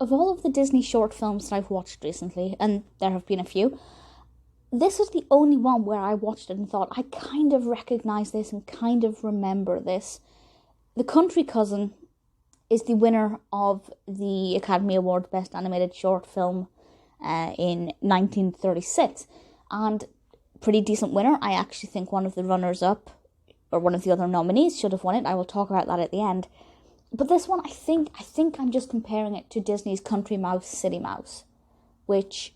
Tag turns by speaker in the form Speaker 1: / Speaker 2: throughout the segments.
Speaker 1: of all of the Disney short films that I've watched recently, and there have been a few, this is the only one where I watched it and thought, I kind of recognise this and kind of remember this. The Country Cousin is the winner of the Academy Award Best Animated Short Film in 1936. And pretty decent winner. I actually think one of the runners-up, or one of the other nominees, should have won it. I will talk about that at the end. But this one, I think I'm just comparing it to Disney's Country Mouse, City Mouse, which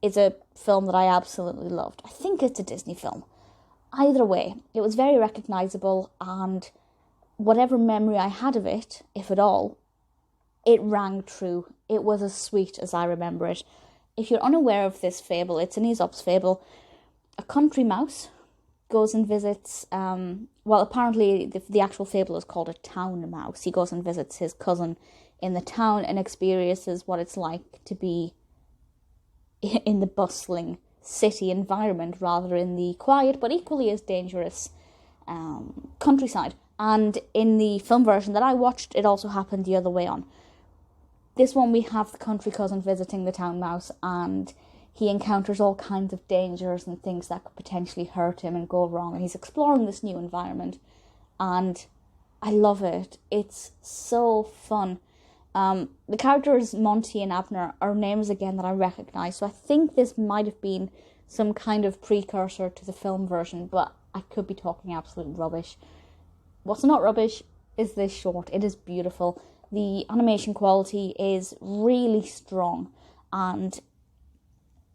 Speaker 1: is a film that I absolutely loved. I think it's a Disney film. Either way, it was very recognisable, and whatever memory I had of it, if at all, it rang true. It was as sweet as I remember it. If you're unaware of this fable, it's an Aesop's fable. A country mouse goes and visits, apparently the actual fable is called a town mouse. He goes and visits his cousin in the town and experiences what it's like to be in the bustling city environment rather in the quiet but equally as dangerous countryside. And in the film version that I watched, it also happened the other way on. This one we have the country cousin visiting the town mouse, and he encounters all kinds of dangers and things that could potentially hurt him and go wrong. And he's exploring this new environment. And I love it. It's so fun. The characters Monty and Abner are names again that I recognise. So I think this might have been some kind of precursor to the film version. But I could be talking absolute rubbish. What's not rubbish is this short. It is beautiful. The animation quality is really strong. And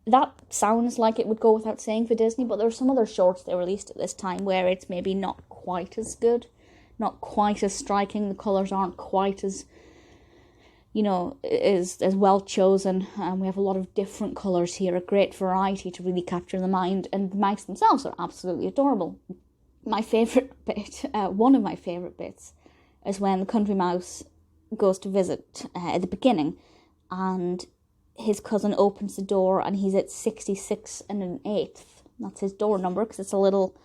Speaker 1: that sounds like it would go without saying for Disney, but there are some other shorts they released at this time where it's maybe not quite as good, not quite as striking. The colours aren't quite as, as well chosen. We have a lot of different colours here, a great variety to really capture the mind, and the mice themselves are absolutely adorable. My favourite bit, one of my favourite bits, is when the country mouse goes to visit at the beginning, and his cousin opens the door and he's at 66 1/8. That's his door number because it's a little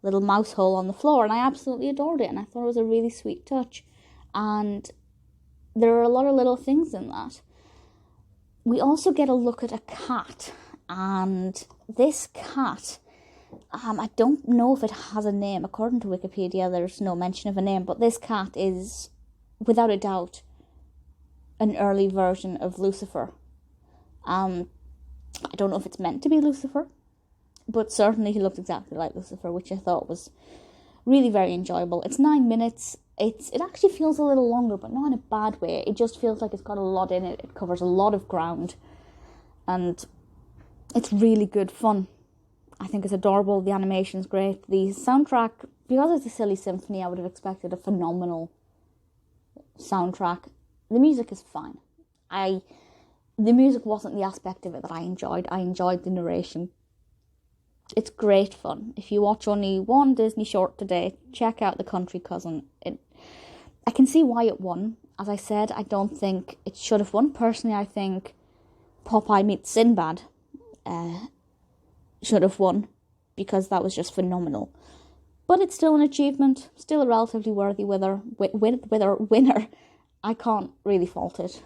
Speaker 1: mouse hole on the floor, and I absolutely adored it, and I thought it was a really sweet touch. And there are a lot of little things in that. We also get a look at a cat, and this cat, I don't know if it has a name. According to Wikipedia, there's no mention of a name, but this cat is, without a doubt, an early version of Lucifer. I don't know if it's meant to be Lucifer, but certainly he looked exactly like Lucifer, which I thought was really very enjoyable. It's 9 minutes. It actually feels a little longer, but not in a bad way. It just feels like it's got a lot in it. It covers a lot of ground, and it's really good fun. I think it's adorable. The animation's great. The soundtrack, because it's a silly symphony, I would have expected a phenomenal soundtrack. The music is fine. The music wasn't the aspect of it that I enjoyed. I enjoyed the narration. It's great fun. If you watch only one Disney short today, check out The Country Cousin. I can see why it won. As I said, I don't think it should have won. Personally, I think Popeye Meets Sinbad should have won, because that was just phenomenal. But it's still an achievement, still a relatively worthy winner. I can't really fault it.